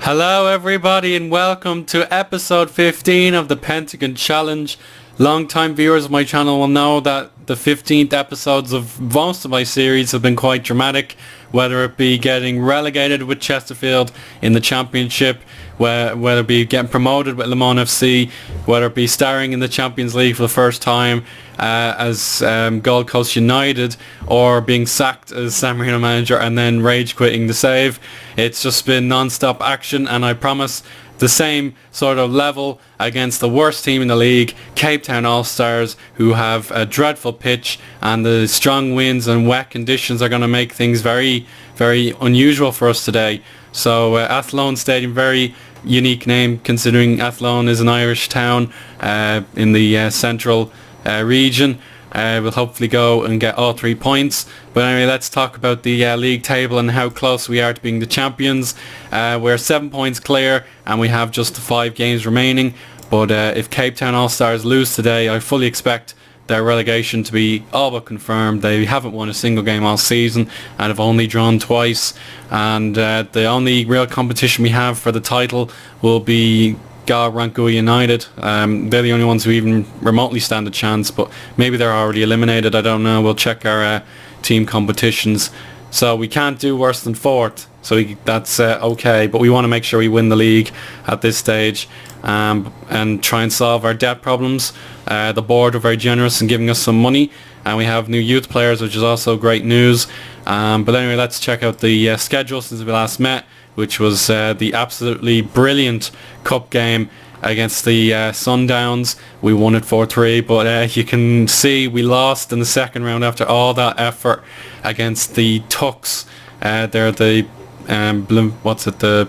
Hello everybody and welcome to episode 15 of the Pentagon Challenge. Long-time viewers of my channel will know that the 15th episodes of most of my series have been quite dramatic, whether it be getting relegated with Chesterfield in the Championship, whether it be getting promoted with Le Mans FC, whether it be starring in the Champions League for the first time as Gold Coast United, or being sacked as San Marino manager and then rage quitting the save. It's just been non-stop action, and I promise the same sort of level against the worst team in the league, Cape Town All-Stars, who have a dreadful pitch, and the strong winds and wet conditions are going to make things very, very unusual for us today. So Athlone Stadium, very unique name considering Athlone is an Irish town in the central region. We'll hopefully go and get all 3 points. But anyway, let's talk about the league table and how close we are to being the champions. We're 7 points clear and we have just 5 games remaining. But if Cape Town All-Stars lose today, I fully expect their relegation to be all but confirmed. They haven't won a single game all season and have only drawn twice. And the only real competition we have for the title will be Rangua United. They're the only ones who even remotely stand a chance, but maybe they're already eliminated. I don't know. We'll check our team competitions. So we can't do worse than 4th, so that's okay, but we want to make sure we win the league at this stage and try and solve our debt problems. The board are very generous in giving us some money, and we have new youth players, which is also great news. But anyway, let's check out the schedule since we last met, which was the absolutely brilliant cup game against the Sundowns. We won it 4-3, but you can see we lost in the second round after all that effort against the Tucks. They're the the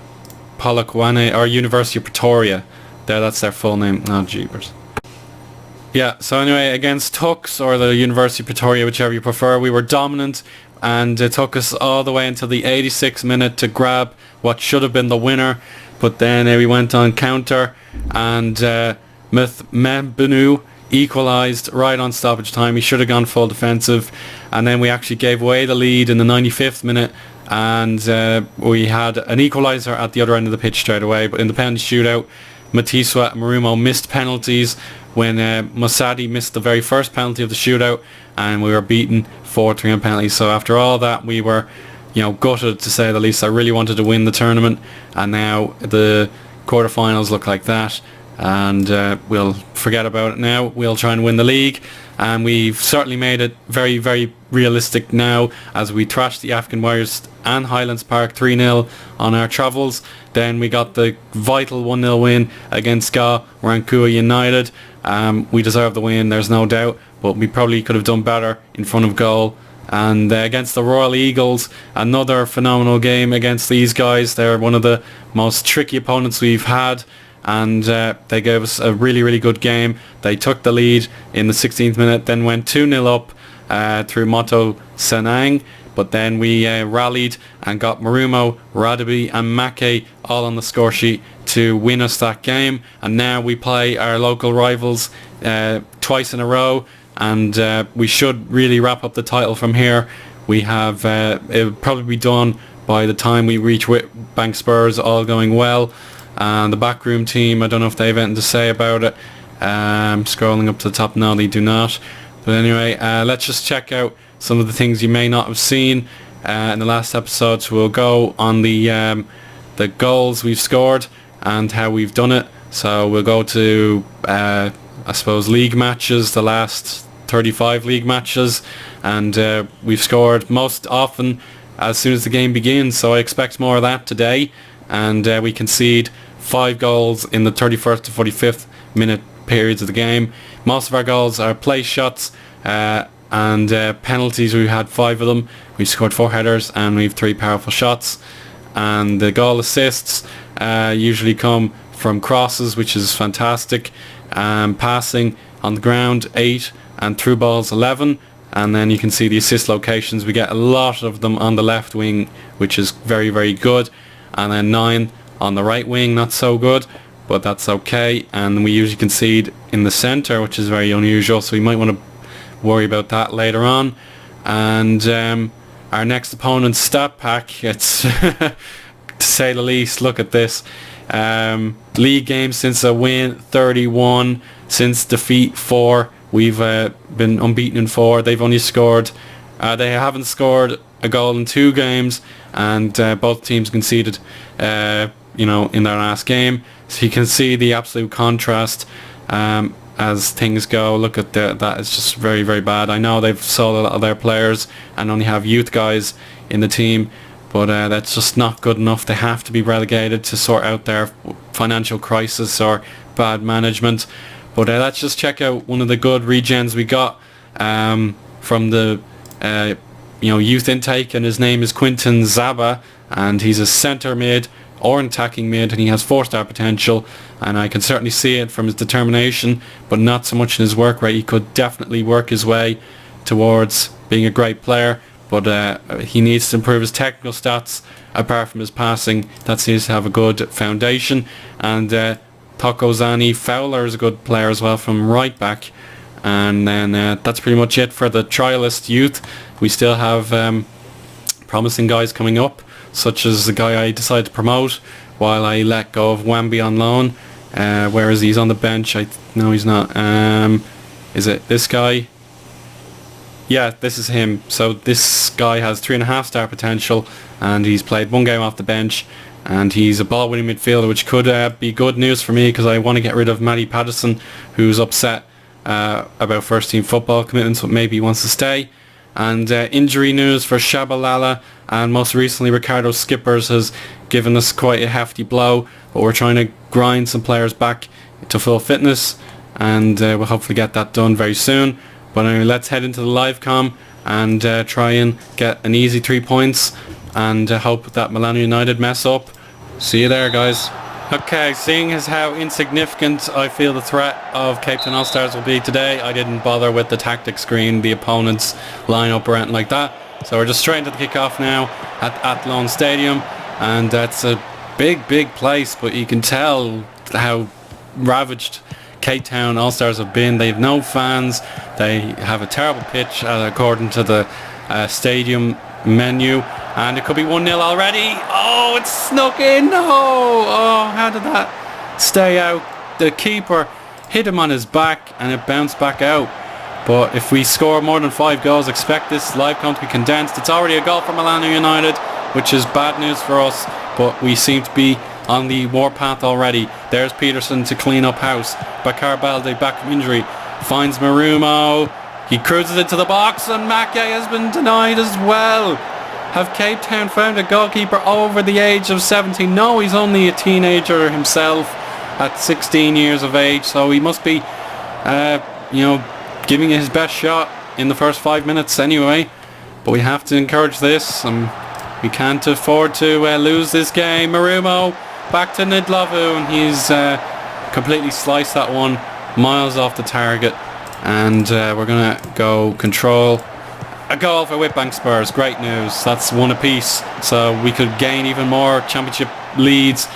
Polokwane or University of Pretoria. That's their full name. Oh, jeepers. Yeah, so anyway, against Tucks or the University of Pretoria, whichever you prefer, we were dominant, and it took us all the way until the 86th minute to grab what should have been the winner. But then we went on counter, and Mbenu equalised right on stoppage time. He should have gone full defensive, and then we actually gave away the lead in the 95th minute, and we had an equaliser at the other end of the pitch straight away. But in the penalty shootout, Matiswa and Marumo missed penalties when Mosadi missed the very first penalty of the shootout, and we were beaten 4-3 on penalties. So after all that, we were gutted, to say the least. I really wanted to win the tournament, and now the quarterfinals look like that, and we'll forget about it now. We'll try and win the league, and we've certainly made it very, very realistic now as we trashed the African Warriors and Highlands Park 3-0 on our travels. Then we got the vital 1-0 win against Rangua United. We deserve the win, there's no doubt, but we probably could have done better in front of goal. And against the Royal Eagles, another phenomenal game against these guys. They're one of the most tricky opponents we've had, and they gave us a really, really good game. They took the lead in the 16th minute, then went 2-0 up through Moto Senang, but then we rallied and got Marumo, Radaby and Make all on the score sheet to win us that game. And now we play our local rivals twice in a row, and we should really wrap up the title from here. We have it'll probably be done by the time we reach Bank Spurs, all going well. And the backroom team, I don't know if they have anything to say about it. Scrolling up to the top, no, they do not. But anyway, let's just check out some of the things you may not have seen in the last episode. So we'll go on the goals we've scored and how we've done it. So we'll go to I suppose league matches, the last 35 league matches, and we've scored most often as soon as the game begins, so I expect more of that today. And we concede 5 goals in the 31st to 45th minute periods of the game. Most of our goals are place shots and penalties. We had 5 of them. We scored 4 headers and we have 3 powerful shots. And the goal assists usually come from crosses, which is fantastic. Passing on the ground 8, and through balls 11. And then you can see the assist locations. We get a lot of them on the left wing, which is very, very good. And then 9 on the right wing, not so good, but that's okay. And we usually concede in the centre, which is very unusual, so we might want to worry about that later on. And our next opponent's stat pack, it's say the least. Look at this. League games since a win, 31. Since defeat, 4. We've been unbeaten in 4. They've only scored... they haven't scored a goal in 2 games, and both teams conceded, in their last game. So you can see the absolute contrast as things go. Look at that. It's just very, very bad. I know they've sold a lot of their players and only have youth guys in the team, but that's just not good enough. They have to be relegated to sort out their financial crisis or bad management. But let's just check out one of the good regens we got from the youth intake, and his name is Quinton Zaba, and he's a centre mid or an attacking mid, and he has 4-star potential, and I can certainly see it from his determination, but not so much in his work rate. He could definitely work his way towards being a great player, but he needs to improve his technical stats. Apart from his passing, that seems to have a good foundation. And Tokozani Fowler is a good player as well from right back. And then that's pretty much it for the trialist youth. We still have promising guys coming up, such as the guy I decided to promote while I let go of Wamby on loan. Where is he? He's on the bench. No, he's not. Is it this guy? Yeah, this is him. So this guy has 3.5-star potential, and he's played 1 game off the bench, and he's a ball-winning midfielder, which could be good news for me, because I want to get rid of Matty Patterson, who's upset about first-team football commitments, but maybe he wants to stay. And injury news for Shabalala, and most recently Ricardo Skippers has given us quite a hefty blow, but we're trying to grind some players back to full fitness, and we'll hopefully get that done very soon. But anyway, let's head into the live com and try and get an easy 3 points, and hope that Milano United mess up. See you there, guys. Okay, seeing as how insignificant I feel the threat of Cape Town All-Stars will be today, I didn't bother with the tactic screen, the opponent's lineup or anything like that. So we're just straight into the kick-off now at Athlone Stadium, and that's a big, big place, but you can tell how ravaged Cape Town All-Stars have been. They have no fans, they have a terrible pitch according to the stadium menu, and it could be 1-0 already. Oh, it's snuck in. Oh, how did that stay out? The keeper hit him on his back and it bounced back out. But if we score more than 5 goals, expect this live count to be condensed. It's already a goal for Milano United, which is bad news for us, but we seem to be on the warpath already. There's Peterson to clean up house. Bakar Balde, back from injury, finds Marumo. He cruises into the box, and Mackay has been denied as well. Have Cape Town found a goalkeeper over the age of 17? No, he's only a teenager himself at 16 years of age, so he must be, giving it his best shot in the first 5 minutes anyway. But we have to encourage this, and we can't afford to lose this game. Marumo back to Nidlavu, and he's completely sliced that one miles off the target. And we're going to go control. A goal for Whitbank Spurs. Great news. That's 1 apiece. So we could gain even more championship leads.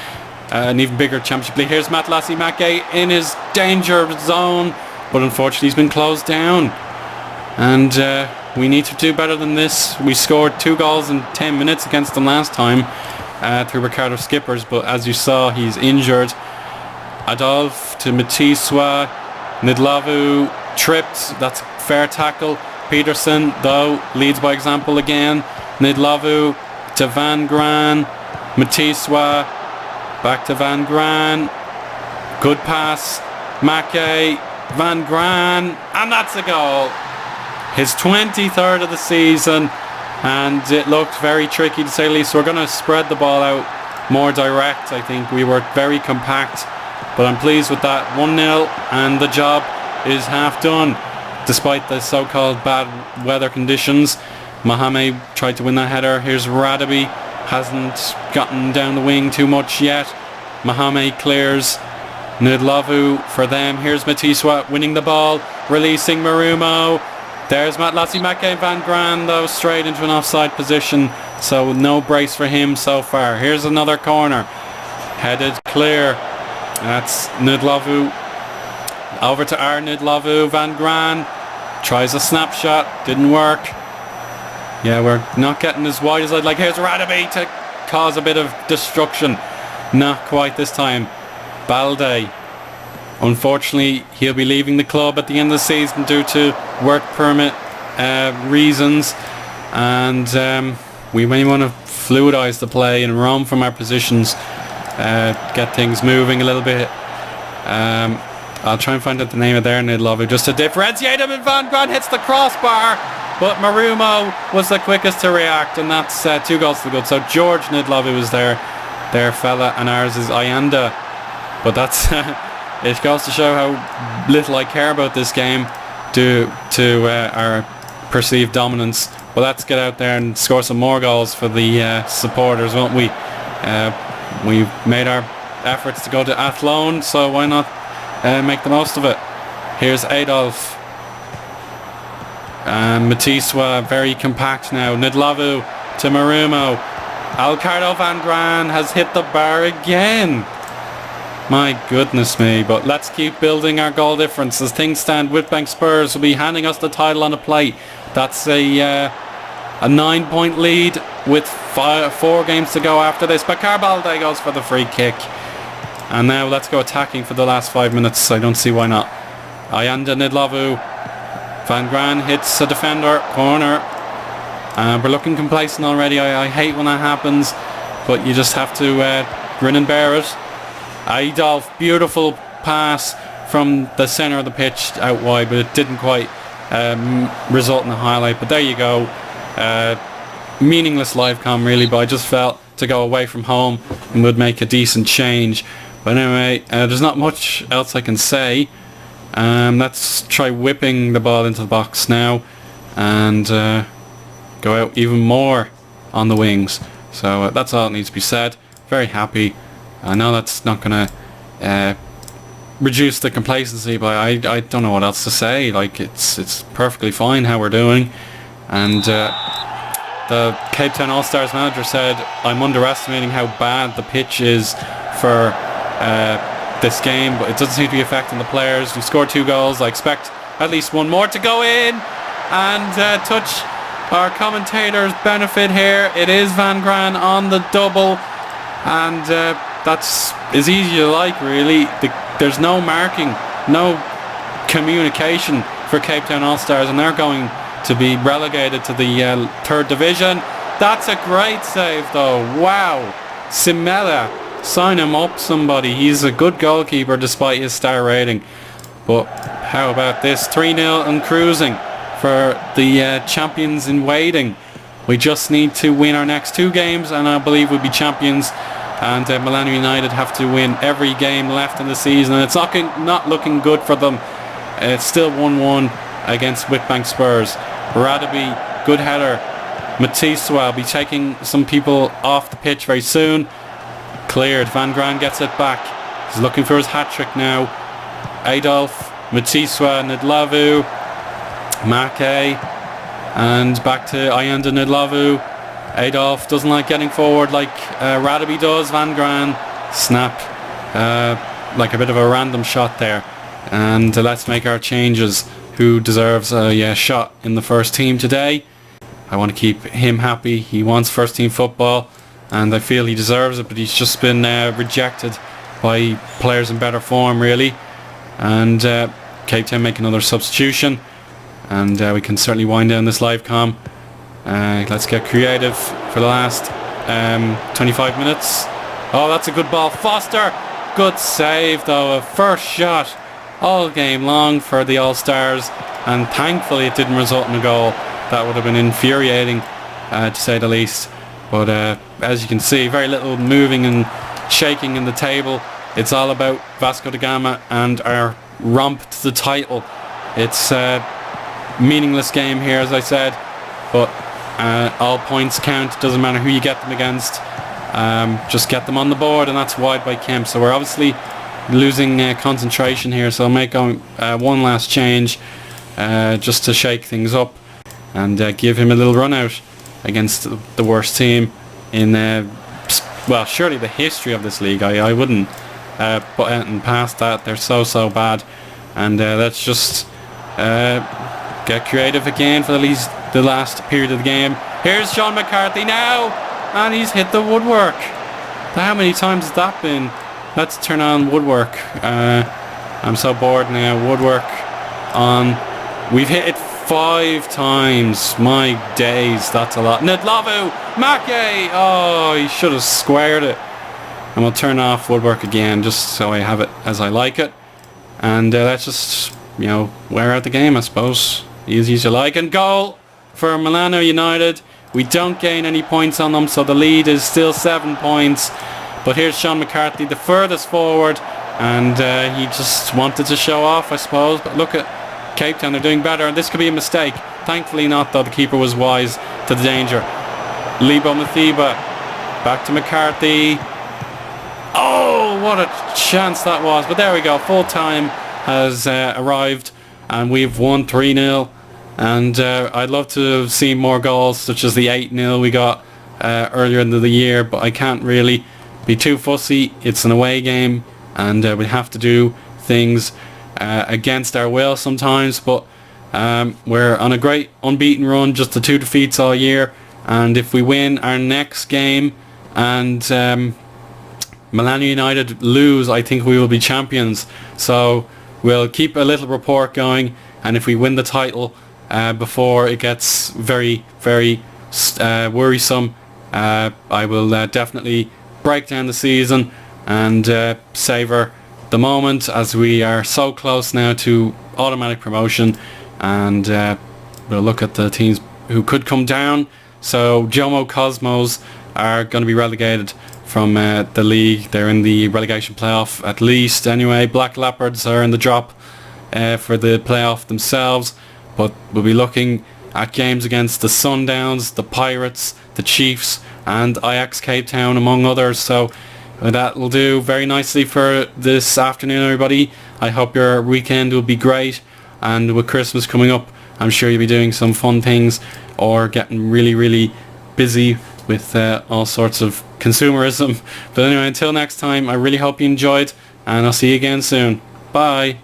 An even bigger championship lead. Here's Matlasi Mackay in his danger zone. But unfortunately he's been closed down. And we need to do better than this. We scored 2 goals in 10 minutes against them last time through Ricardo Skippers. But as you saw, he's injured. Adolphe to Matiswa. Nidlavu tripped. That's a fair tackle. Peterson, though, leads by example again. Nidlavu to Van Gran. Matiswa. Back to Van Gran. Good pass. Mackay. Van Gran. And that's a goal. His 23rd of the season. And it looked very tricky to say the least. So we're going to spread the ball out more direct. I think we were very compact. But I'm pleased with that. 1-0, and the job is half done. Despite the so-called bad weather conditions, Mohamed tried to win that header. Here's Radaby. Hasn't gotten down the wing too much yet. Mohamed clears. Nidlavu for them. Here's Matiswa winning the ball. Releasing Marumo. There's Matlasi Mackay Van Gran, though, straight into an offside position. So no brace for him so far. Here's another corner. Headed clear. That's Nidlavu. Over to our Nidlavu. Van Gran tries a snapshot. Didn't work. Yeah, we're not getting as wide as I'd like. Here's Radaby to cause a bit of destruction. Not quite this time. Balde, unfortunately, he'll be leaving the club at the end of the season due to work permit reasons, and we may want to fluidize the play and roam from our positions, get things moving a little bit. I'll try and find out the name of their Nidlov, just to differentiate him, and Van Graan hits the crossbar, but Marumo was the quickest to react, and that's 2 goals to the good. So George Nidlov was their fella, and ours is Ayanda. But that's it goes to show how little I care about this game due to our perceived dominance. But let's get out there and score some more goals for the supporters, won't we? We've made our efforts to go to Athlone, so why not make the most of it? Here's Adolf and Matiswa, very compact now. Nidlavu to Marumo. Alcardo Van Graan has hit the bar again. My goodness me. But let's keep building our goal difference. As things stand, Whitbank Spurs will be handing us the title on a plate. That's a 9-point lead with 4 games to go after this. But Balde goes for the free kick. And now let's go attacking for the last 5 minutes. I don't see why not. Ayanda Nidlavu. Van Graan hits a defender. Corner. We're looking complacent already. I hate when that happens, but you just have to grin and bear it. Adolf, beautiful pass from the centre of the pitch out wide, but it didn't quite result in a highlight. But there you go. Meaningless live com really, but I just felt to go away from home and would make a decent change. But anyway, there's not much else I can say. Let's try whipping the ball into the box now, and go out even more on the wings. So that's all that needs to be said. Very happy. I know that's not going to reduce the complacency, but I don't know what else to say. Like, it's perfectly fine how we're doing. And the Cape Town All-Stars manager said I'm underestimating how bad the pitch is for this game, but it doesn't seem to be affecting the players. We've scored 2 goals. I expect at least 1 more to go in and touch our commentators' benefit here. It is Van Graan on the double, and that's as easy as you like, really. There's no marking, no communication for Cape Town All-Stars, and they're going to be relegated to the 3rd division. That's a great save though. Wow. Simela, sign him up, somebody. He's a good goalkeeper despite his star rating. But how about this? 3-0 and cruising for the champions in waiting. We just need to win our next 2 games, and I believe we'll be champions. And Millennium United have to win every game left in the season, and it's not looking good for them. It's still 1-1 against Whitbank Spurs. Radaby, good header. Matiswa will be taking some people off the pitch very soon. Cleared. Van Graan gets it back. He's looking for his hat-trick now. Adolf, Matiswa, Nidlavu, Make, and back to Ayanda Nidlavu. Adolf doesn't like getting forward like Radaby does. Van Graan, snap, like a bit of a random shot there. And let's make our changes. Who deserves a shot in the first team today? I want to keep him happy. He wants first team football, and I feel he deserves it, but he's just been rejected by players in better form, really. And Cape Town make another substitution, and we can certainly wind down this live com. Let's get creative for the last 25 minutes. Oh, that's a good ball. Foster, good save though. A first shot all game long for the All-Stars, and thankfully it didn't result in a goal. That would have been infuriating, to say the least. But as you can see, very little moving and shaking in the table. It's all about Vasco da Gama and our romp to the title. It's a meaningless game here, as I said, but all points count. Doesn't matter who you get them against, just get them on the board, and that's wide by Kemp. So we're obviously losing concentration here, so I'll make one last change just to shake things up and give him a little run out against the worst team in well, surely the history of this league. I wouldn't put anything past that. They're so bad, and let's just get creative again for at least the last period of the game. Here's Sean McCarthy now. and he's hit the woodwork. How many times has that been? Let's turn on woodwork. I'm so bored now. Woodwork on. We've hit it 5 times. My days, that's a lot. Nedlavu Make. Oh, he should have squared it. And we'll turn off woodwork again just so I have it as I like it. And let's just, wear out the game, I suppose. Easy as you like. And goal for Milano United. We don't gain any points on them, so the lead is still 7 points. But here's Sean McCarthy, the furthest forward, and he just wanted to show off, I suppose. But look at Cape Town, they're doing better, and this could be a mistake. Thankfully not, though. The keeper was wise to the danger. Lebo Mathiba, back to McCarthy. Oh, what a chance that was. But there we go, full time has arrived, and we've won 3-0. And I'd love to see more goals, such as the 8-0 we got earlier in the year, but I can't really be too fussy. It's an away game, and we have to do things against our will sometimes, but we're on a great unbeaten run, just the 2 defeats all year, and if we win our next game and Milano United lose, I think we will be champions. So we'll keep a little report going, and if we win the title before it gets very, very worrisome, I will definitely break down the season and savour the moment, as we are so close now to automatic promotion, and we'll look at the teams who could come down. So Jomo Cosmos are going to be relegated from the league. They're in the relegation playoff at least anyway. Black Leopards are in the drop for the playoff themselves, but we'll be looking at games against the Sundowns, the Pirates, the Chiefs and Ajax Cape Town, among others. So that will do very nicely for this afternoon, everybody. I hope your weekend will be great, and with Christmas coming up, I'm sure you'll be doing some fun things or getting really, really busy with all sorts of consumerism. But anyway, until next time, I really hope you enjoyed, and I'll see you again soon. Bye.